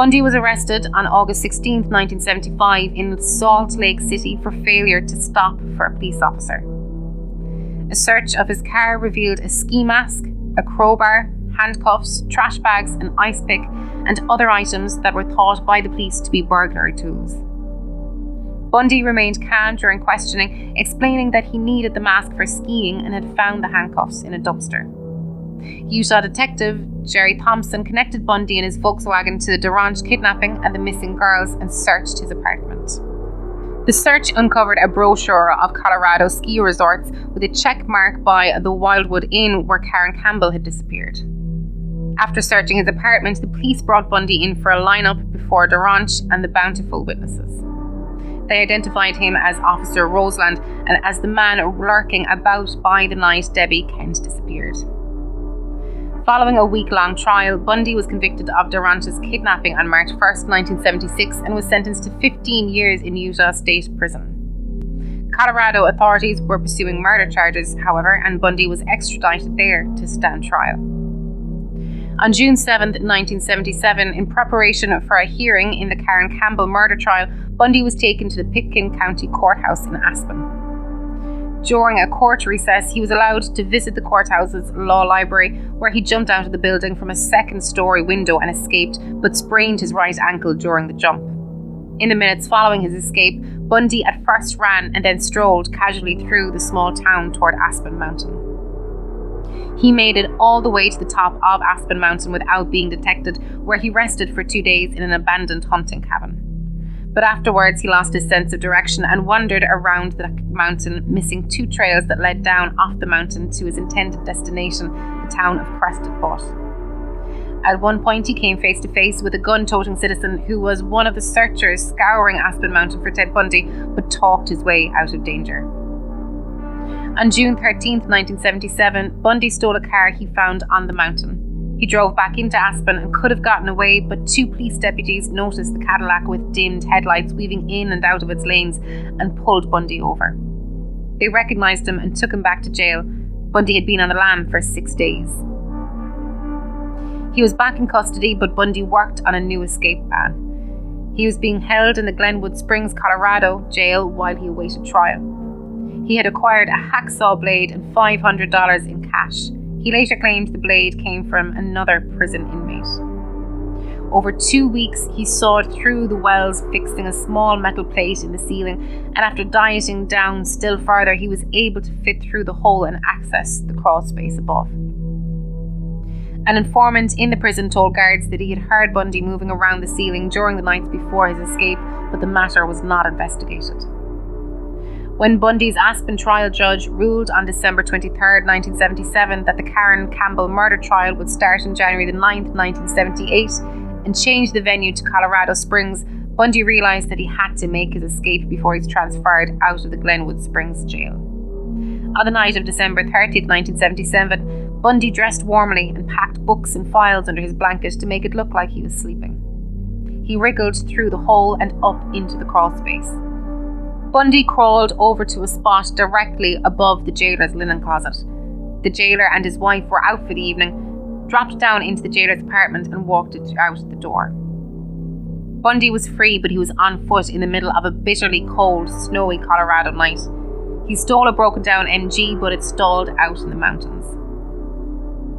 Bundy was arrested on August 16, 1975 in Salt Lake City for failure to stop for a police officer. A search of his car revealed a ski mask, a crowbar, handcuffs, trash bags, an ice pick, and other items that were thought by the police to be burglary tools. Bundy remained calm during questioning, explaining that he needed the mask for skiing and had found the handcuffs in a dumpster. Utah detective Jerry Thompson connected Bundy and his Volkswagen to the Durant kidnapping and the missing girls and searched his apartment. The search uncovered a brochure of Colorado ski resorts with a check mark by the Wildwood Inn where Karen Campbell had disappeared. After searching his apartment, the police brought Bundy in for a lineup before Durant and the bountiful witnesses. They identified him as Officer Roseland and as the man lurking about by the night Debbie Kent disappeared. Following a week-long trial, Bundy was convicted of Durant's kidnapping on March 1, 1976 and was sentenced to 15 years in Utah State Prison. Colorado authorities were pursuing murder charges, however, and Bundy was extradited there to stand trial. On June 7, 1977, in preparation for a hearing in the Karen Campbell murder trial, Bundy was taken to the Pitkin County Courthouse in Aspen. During a court recess, he was allowed to visit the courthouse's law library, where he jumped out of the building from a second-story window and escaped, but sprained his right ankle during the jump. In the minutes following his escape, Bundy at first ran and then strolled casually through the small town toward Aspen Mountain. He made it all the way to the top of Aspen Mountain without being detected, where he rested for 2 days in an abandoned hunting cabin. But afterwards, he lost his sense of direction and wandered around the mountain, missing 2 trails that led down off the mountain to his intended destination, the town of Crested Butte. At one point, he came face to face with a gun-toting citizen who was one of the searchers scouring Aspen Mountain for Ted Bundy, but talked his way out of danger. On June 13, 1977, Bundy stole a car he found on the mountain. He drove back into Aspen and could have gotten away, but 2 police deputies noticed the Cadillac with dimmed headlights weaving in and out of its lanes and pulled Bundy over. They recognised him and took him back to jail. Bundy had been on the lam for 6 days. He was back in custody, but Bundy worked on a new escape plan. He was being held in the Glenwood Springs, Colorado jail while he awaited trial. He had acquired a hacksaw blade and $500 in cash. He later claimed the blade came from another prison inmate. Over 2 weeks, he sawed through the wells, fixing a small metal plate in the ceiling, and after dieting down still further, he was able to fit through the hole and access the crawl space above. An informant in the prison told guards that he had heard Bundy moving around the ceiling during the nights before his escape, but the matter was not investigated. When Bundy's Aspen trial judge ruled on December 23, 1977 that the Karen Campbell murder trial would start on January 9, 1978 and change the venue to Colorado Springs, Bundy realised that he had to make his escape before he's transferred out of the Glenwood Springs jail. On the night of December 30, 1977, Bundy dressed warmly and packed books and files under his blanket to make it look like he was sleeping. He wriggled through the hole and up into the crawl space. Bundy crawled over to a spot directly above the jailer's linen closet. The jailer and his wife were out for the evening, dropped down into the jailer's apartment and walked out the door. Bundy was free, but he was on foot in the middle of a bitterly cold, snowy Colorado night. He stole a broken-down MG, but it stalled out in the mountains.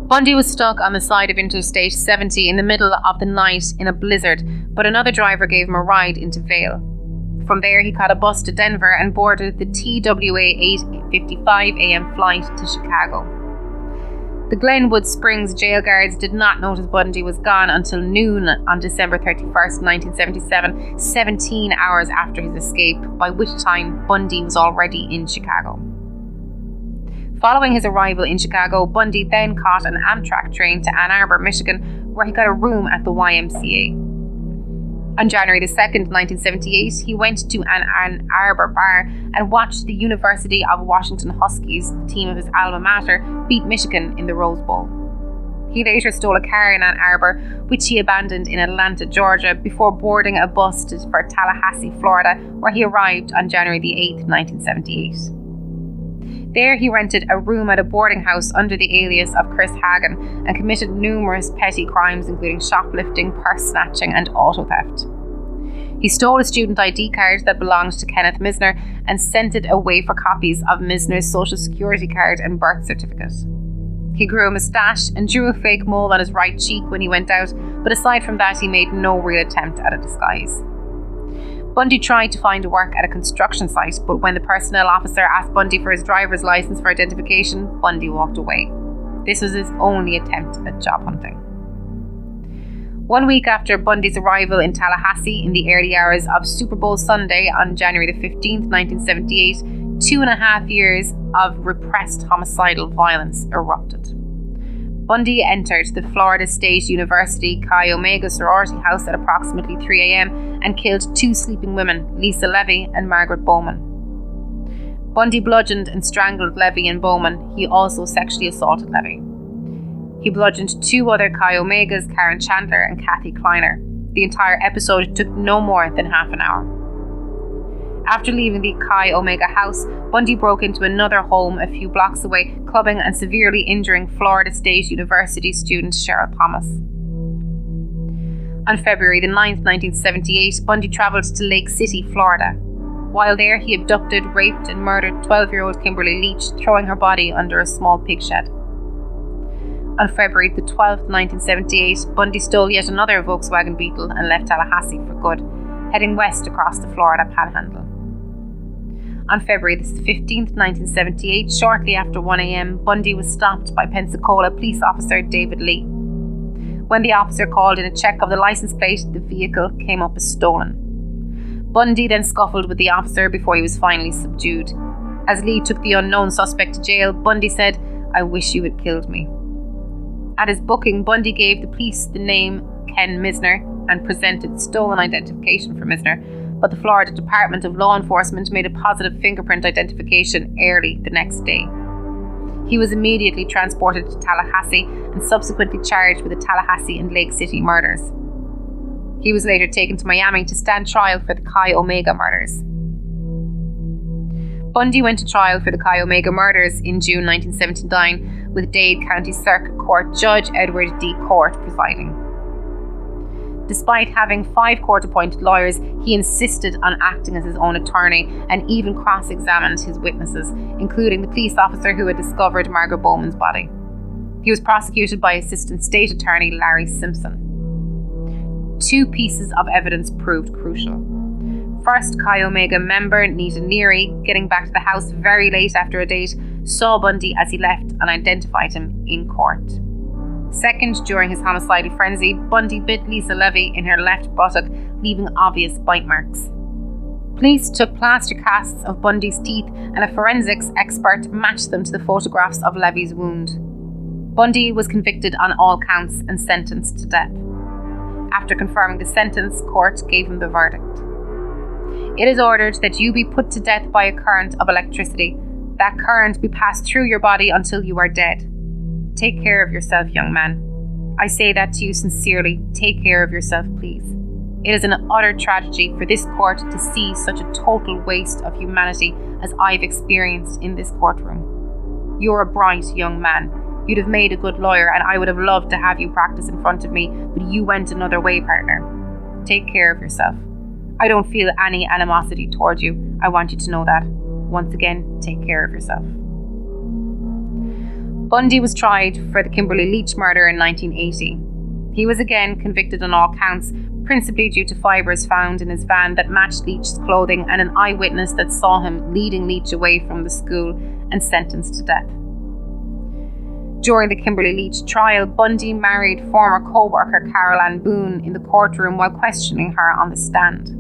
Bundy was stuck on the side of Interstate 70 in the middle of the night in a blizzard, but another driver gave him a ride into Vail. From there, he caught a bus to Denver and boarded the TWA 8:55 a.m. flight to Chicago. The Glenwood Springs jail guards did not notice Bundy was gone until noon on December 31st, 1977, 17 hours after his escape, by which time Bundy was already in Chicago. Following his arrival in Chicago, Bundy then caught an Amtrak train to Ann Arbor, Michigan, where he got a room at the YMCA. On January 2nd, 1978, he went to an Ann Arbor bar and watched the University of Washington Huskies, the team of his alma mater, beat Michigan in the Rose Bowl. He later stole a car in Ann Arbor, which he abandoned in Atlanta, Georgia, before boarding a bus for Tallahassee, Florida, where he arrived on January 8th, 1978. There he rented a room at a boarding house under the alias of Chris Hagen and committed numerous petty crimes including shoplifting, purse snatching and auto theft. He stole a student ID card that belonged to Kenneth Misner and sent it away for copies of Misner's social security card and birth certificate. He grew a moustache and drew a fake mole on his right cheek when he went out, but aside from that he made no real attempt at a disguise. Bundy tried to find work at a construction site, but when the personnel officer asked Bundy for his driver's license for identification, Bundy walked away. This was his only attempt at job hunting. 1 week after Bundy's arrival in Tallahassee in the early hours of Super Bowl Sunday on January the 15th, 1978, 2.5 years of repressed homicidal violence erupted. Bundy entered the Florida State University Chi Omega sorority house at approximately 3 a.m. and killed 2 sleeping women, Lisa Levy and Margaret Bowman. Bundy bludgeoned and strangled Levy and Bowman. He also sexually assaulted Levy. He bludgeoned 2 other Chi Omegas, Karen Chandler and Kathy Kleiner. The entire episode took no more than half an hour. After leaving the Chi Omega house, Bundy broke into another home a few blocks away, clubbing and severely injuring Florida State University student Cheryl Thomas. On February the 9th, 1978, Bundy travelled to Lake City, Florida. While there, he abducted, raped and murdered 12-year-old Kimberly Leach, throwing her body under a small pig shed. On February the 12th, 1978, Bundy stole yet another Volkswagen Beetle and left Tallahassee for good, heading west across the Florida Panhandle. On February the 15th, 1978, shortly after 1 a.m, Bundy was stopped by Pensacola police officer David Lee. When the officer called in a check of the license plate, the vehicle came up as stolen. Bundy then scuffled with the officer before he was finally subdued. As Lee took the unknown suspect to jail, Bundy said, "I wish you had killed me." At his booking, Bundy gave the police the name Ken Misner and presented stolen identification for Misner, but the Florida Department of Law Enforcement made a positive fingerprint identification early the next day. He was immediately transported to Tallahassee and subsequently charged with the Tallahassee and Lake City murders. He was later taken to Miami to stand trial for the Chi Omega murders. Bundy went to trial for the Chi Omega murders in June 1979 with Dade County Circuit Court Judge Edward D. Court presiding. Despite having 5 court-appointed lawyers, he insisted on acting as his own attorney and even cross-examined his witnesses, including the police officer who had discovered Margaret Bowman's body. He was prosecuted by Assistant State Attorney Larry Simpson. 2 pieces of evidence proved crucial. First, Chi Omega member Nita Neary, getting back to the house very late after a date, saw Bundy as he left and identified him in court. Second, during his homicidal frenzy, Bundy bit Lisa Levy in her left buttock, leaving obvious bite marks. Police took plaster casts of Bundy's teeth and a forensics expert matched them to the photographs of Levy's wound. Bundy was convicted on all counts and sentenced to death. After confirming the sentence, court gave him the verdict. It is ordered that you be put to death by a current of electricity. That current be passed through your body until you are dead. Take care of yourself, young man. I say that to you sincerely. Take care of yourself, please. It is an utter tragedy for this court to see such a total waste of humanity as I've experienced in this courtroom. You're a bright young man. You'd have made a good lawyer and I would have loved to have you practice in front of me, but you went another way, partner. Take care of yourself. I don't feel any animosity towards you. I want you to know that. Once again, take care of yourself. Bundy was tried for the Kimberly Leach murder in 1980. He was again convicted on all counts, principally due to fibres found in his van that matched Leach's clothing and an eyewitness that saw him leading Leach away from the school, and sentenced to death. During the Kimberly Leach trial, Bundy married former co-worker Carol Ann Boone in the courtroom while questioning her on the stand.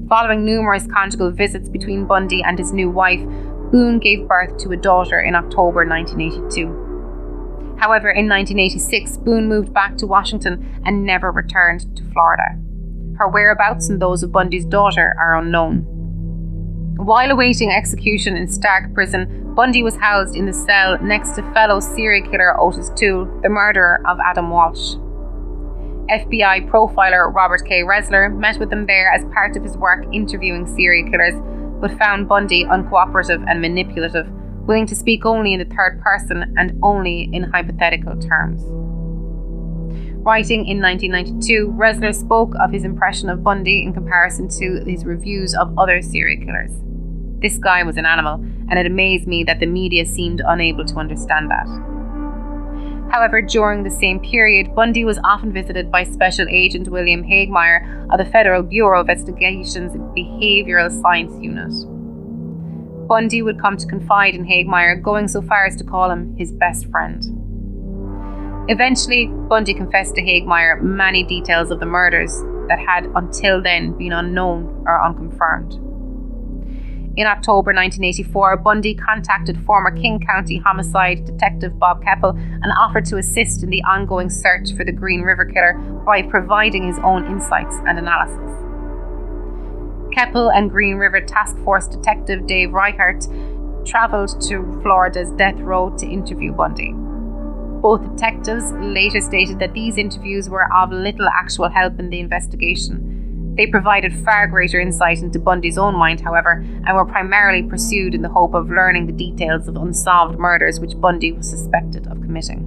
Following numerous conjugal visits between Bundy and his new wife, Boone gave birth to a daughter in October 1982. However, in 1986, Boone moved back to Washington and never returned to Florida. Her whereabouts and those of Bundy's daughter are unknown. While awaiting execution in Stark Prison, Bundy was housed in the cell next to fellow serial killer Otis Toole, the murderer of Adam Walsh. FBI profiler Robert K. Resler met with him there as part of his work interviewing serial killers, but found Bundy uncooperative and manipulative, willing to speak only in the third person and only in hypothetical terms. Writing in 1992, Ressler spoke of his impression of Bundy in comparison to his reviews of other serial killers. This guy was an animal, and it amazed me that the media seemed unable to understand that. However, during the same period, Bundy was often visited by Special Agent William Hagemeyer of the Federal Bureau of Investigation's Behavioral Science Unit. Bundy would come to confide in Hagemeyer, going so far as to call him his best friend. Eventually, Bundy confessed to Hagemeyer many details of the murders that had until then been unknown or unconfirmed. In October 1984, Bundy contacted former King County homicide detective Bob Keppel and offered to assist in the ongoing search for the Green River killer by providing his own insights and analysis. Keppel and Green River Task Force detective Dave Reichert travelled to Florida's death row to interview Bundy. Both detectives later stated that these interviews were of little actual help in the investigation. They provided far greater insight into Bundy's own mind, however, and were primarily pursued in the hope of learning the details of unsolved murders which Bundy was suspected of committing.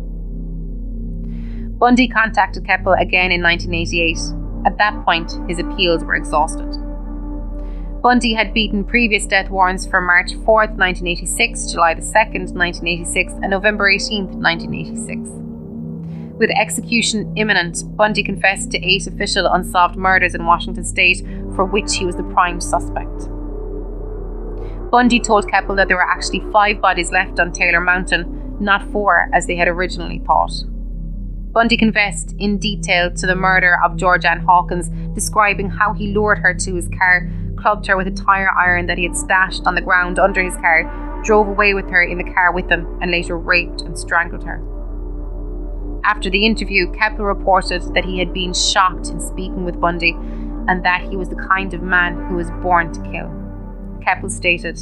Bundy contacted Keppel again in 1988. At that point, his appeals were exhausted. Bundy had beaten previous death warrants for March 4th, 1986, July 2nd, 1986, and November 18th, 1986. With execution imminent, Bundy confessed to 8 official unsolved murders in Washington state for which he was the prime suspect. Bundy told Keppel that there were actually 5 bodies left on Taylor Mountain, not 4 as they had originally thought. Bundy confessed in detail to the murder of Georgianne Hawkins, describing how he lured her to his car, clubbed her with a tire iron that he had stashed on the ground under his car, drove away with her in the car with him, and later raped and strangled her. After the interview, Keppel reported that he had been shocked in speaking with Bundy and that he was the kind of man who was born to kill. Keppel stated,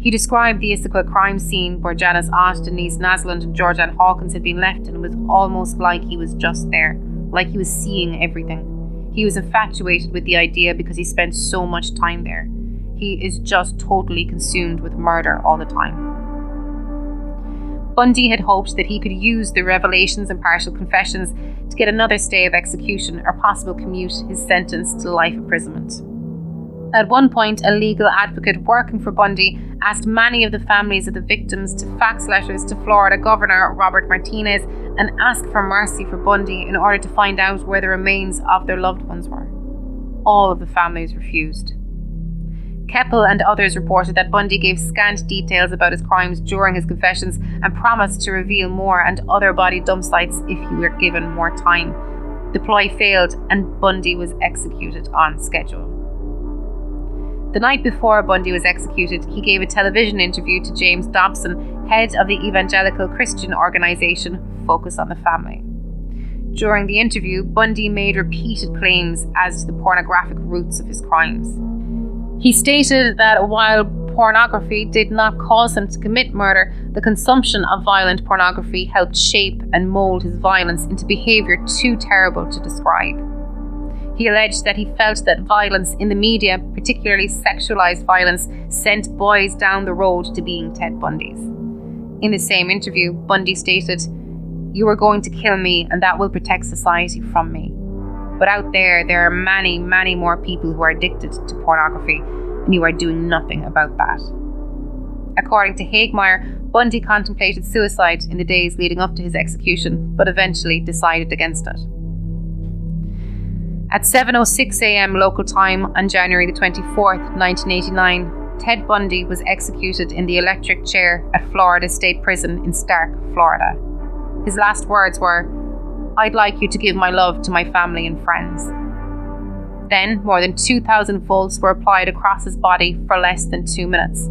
he described the Issaquah crime scene where Janice Ott, Denise Naslund and Georgianne Hawkins had been left, and it was almost like he was just there, like he was seeing everything. He was infatuated with the idea because he spent so much time there. He is just totally consumed with murder all the time. Bundy had hoped that he could use the revelations and partial confessions to get another stay of execution or possible commute his sentence to life imprisonment. At one point, a legal advocate working for Bundy asked many of the families of the victims to fax letters to Florida Governor Robert Martinez and ask for mercy for Bundy in order to find out where the remains of their loved ones were. All of the families refused. Keppel and others reported that Bundy gave scant details about his crimes during his confessions and promised to reveal more and other body dump sites if he were given more time. The ploy failed and Bundy was executed on schedule. The night before Bundy was executed, he gave a television interview to James Dobson, head of the evangelical Christian organisation Focus on the Family. During the interview, Bundy made repeated claims as to the pornographic roots of his crimes. He stated that while pornography did not cause him to commit murder, the consumption of violent pornography helped shape and mould his violence into behaviour too terrible to describe. He alleged that he felt that violence in the media, particularly sexualised violence, sent boys down the road to being Ted Bundys. In the same interview, Bundy stated, "You are going to kill me and that will protect society from me. But out there are many, many more people who are addicted to pornography, and you are doing nothing about that." According to Hagemeyer, Bundy contemplated suicide in the days leading up to his execution, but eventually decided against it. At 7:06 a.m. local time on January the 24th, 1989, Ted Bundy was executed in the electric chair at Florida State Prison in Stark, Florida. His last words were, "I'd like you to give my love to my family and friends." Then, more than 2,000 volts were applied across his body for less than 2 minutes.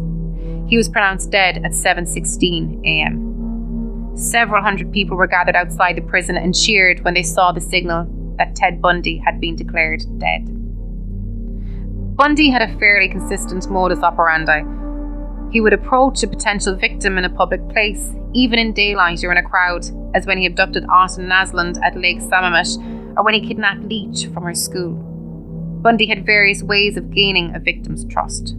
He was pronounced dead at 7:16 a.m. Several hundred people were gathered outside the prison and cheered when they saw the signal that Ted Bundy had been declared dead. Bundy had a fairly consistent modus operandi. He would approach a potential victim in a public place, even in daylight or in a crowd, as when he abducted Autumn Naslund at Lake Sammamish or when he kidnapped Leach from her school. Bundy had various ways of gaining a victim's trust.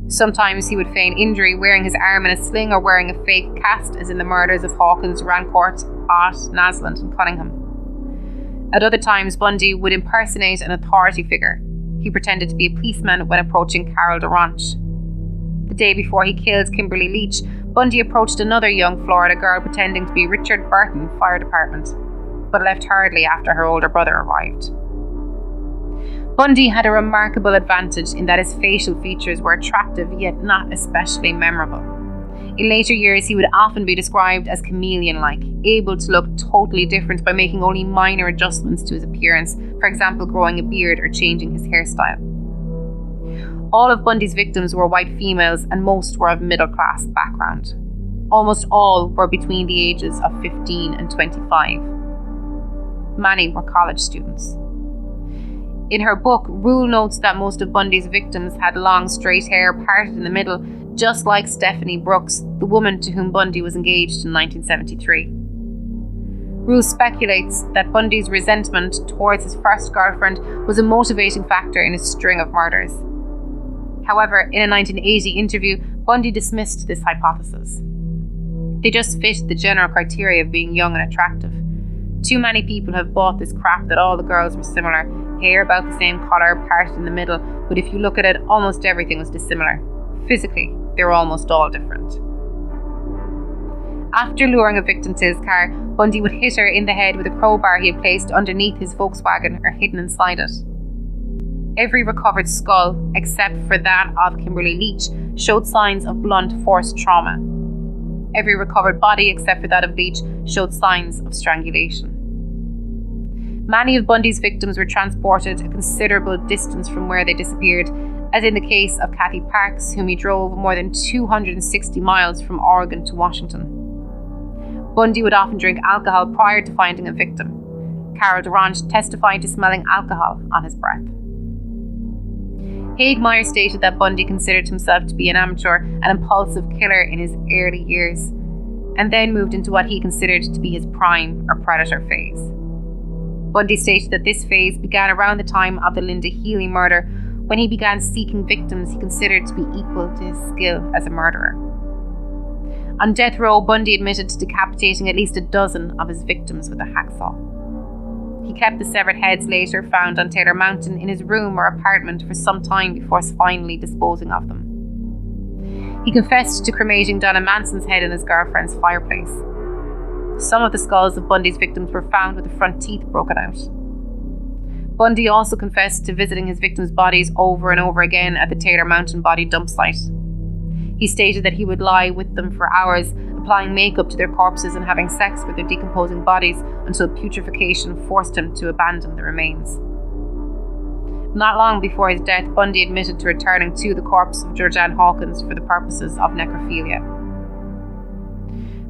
Sometimes he would feign injury, wearing his arm in a sling or wearing a fake cast, as in the murders of Hawkins, Rancourt, Ott, Nasland and Cunningham. At other times, Bundy would impersonate an authority figure. He pretended to be a policeman when approaching Carol Durant. The day before he killed Kimberly Leach, Bundy approached another young Florida girl pretending to be Richard Burton, Fire Department, but left hurriedly after her older brother arrived. Bundy had a remarkable advantage in that his facial features were attractive yet not especially memorable. In later years, he would often be described as chameleon-like, able to look totally different by making only minor adjustments to his appearance, for example growing a beard or changing his hairstyle. All of Bundy's victims were white females and most were of middle-class background. Almost all were between the ages of 15 and 25. Many were college students. In her book, Rule notes that most of Bundy's victims had long straight hair parted in the middle, just like Stephanie Brooks, the woman to whom Bundy was engaged in 1973. Rule speculates that Bundy's resentment towards his first girlfriend was a motivating factor in his string of murders. However, in a 1980 interview, Bundy dismissed this hypothesis. They just fit the general criteria of being young and attractive. Too many people have bought this crap that all the girls were similar, hair about the same colour, parted in the middle, but if you look at it, almost everything was dissimilar. Physically, they were almost all different. After luring a victim to his car, Bundy would hit her in the head with a crowbar he had placed underneath his Volkswagen or hidden inside it. Every recovered skull, except for that of Kimberly Leach, showed signs of blunt force trauma. Every recovered body, except for that of Leach, showed signs of strangulation. Many of Bundy's victims were transported a considerable distance from where they disappeared, as in the case of Kathy Parks, whom he drove more than 260 miles from Oregon to Washington. Bundy would often drink alcohol prior to finding a victim. Carol Durant testified to smelling alcohol on his breath. Hagemeyer stated that Bundy considered himself to be an amateur and impulsive killer in his early years, and then moved into what he considered to be his prime or predator phase. Bundy stated that this phase began around the time of the Linda Healy murder, when he began seeking victims he considered to be equal to his skill as a murderer. On death row, Bundy admitted to decapitating at least a dozen of his victims with a hacksaw. He kept the severed heads later found on Taylor Mountain in his room or apartment for some time before finally disposing of them. He confessed to cremating Donna Manson's head in his girlfriend's fireplace. Some of the skulls of Bundy's victims were found with the front teeth broken out. Bundy also confessed to visiting his victims' bodies over and over again at the Taylor Mountain body dump site. He stated that he would lie with them for hours, applying makeup to their corpses and having sex with their decomposing bodies until putrefaction forced him to abandon the remains. Not long before his death, Bundy admitted to returning to the corpse of Georgianne Hawkins for the purposes of necrophilia.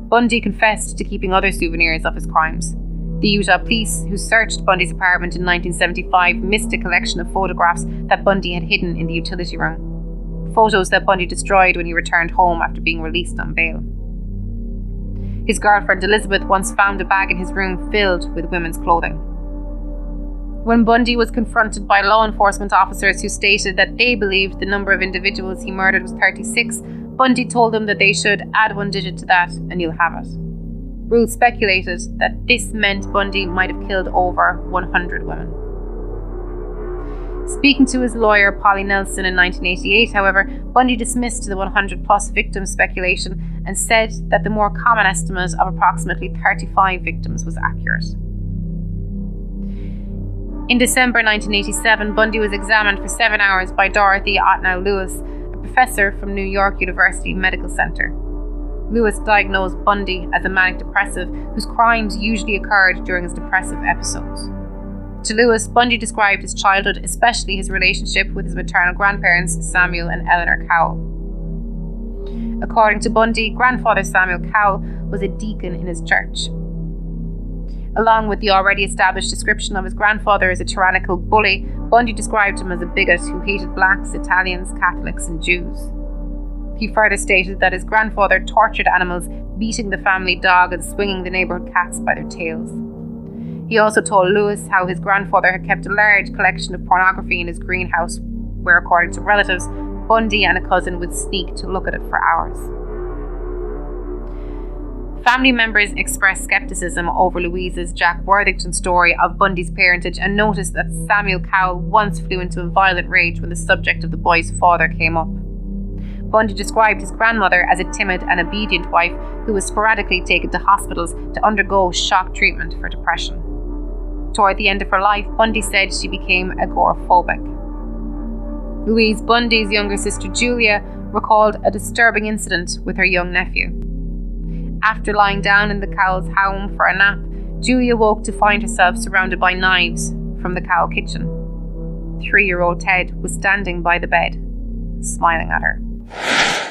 Bundy confessed to keeping other souvenirs of his crimes. The Utah police, who searched Bundy's apartment in 1975, missed a collection of photographs that Bundy had hidden in the utility room. Photos that Bundy destroyed when he returned home after being released on bail. His girlfriend Elizabeth once found a bag in his room filled with women's clothing. When Bundy was confronted by law enforcement officers who stated that they believed the number of individuals he murdered was 36, Bundy told them that they should add one digit to that and you'll have it. Rule speculated that this meant Bundy might have killed over 100 women. Speaking to his lawyer Polly Nelson in 1988, however, Bundy dismissed the 100-plus victim speculation and said that the more common estimate of approximately 35 victims was accurate. In December 1987, Bundy was examined for 7 hours by Dorothy Otnow Lewis, a professor from New York University Medical Center. Lewis diagnosed Bundy as a manic depressive whose crimes usually occurred during his depressive episodes. To Lewis, Bundy described his childhood, especially his relationship with his maternal grandparents, Samuel and Eleanor Cowell. According to Bundy, grandfather Samuel Cowell was a deacon in his church. Along with the already established description of his grandfather as a tyrannical bully, Bundy described him as a bigot who hated blacks, Italians, Catholics and Jews. He further stated that his grandfather tortured animals, beating the family dog and swinging the neighbourhood cats by their tails. He also told Lewis how his grandfather had kept a large collection of pornography in his greenhouse, where, according to relatives, Bundy and a cousin would sneak to look at it for hours. Family members expressed skepticism over Louise's Jack Worthington story of Bundy's parentage and noticed that Samuel Cowell once flew into a violent rage when the subject of the boy's father came up. Bundy described his grandmother as a timid and obedient wife who was sporadically taken to hospitals to undergo shock treatment for depression. Toward the end of her life, Bundy said she became agoraphobic. Louise Bundy's younger sister Julia recalled a disturbing incident with her young nephew. After lying down in the Cowell's home for a nap, Julia woke to find herself surrounded by knives from the Cowell kitchen. 3-year-old Ted was standing by the bed, smiling at her.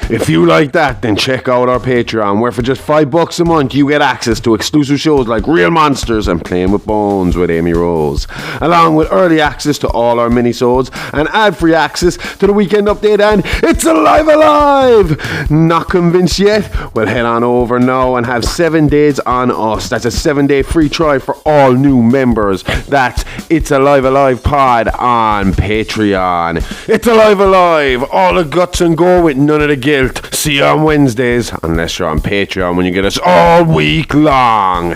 If you like that, then check out our Patreon, where for just $5 a month you get access to exclusive shows like Real Monsters and Playing with Bones with Amy Rose, along with early access to all our minisodes and ad-free access to the Weekend Update and It's Alive Alive! Not convinced yet? Well, head on over now and have 7 days on us. That's a 7-day free trial for all new members. That's It's Alive Alive Pod on Patreon. It's Alive Alive! All the guts and go with none of the guilt. See you on Wednesdays, unless you're on Patreon when you get us all week long.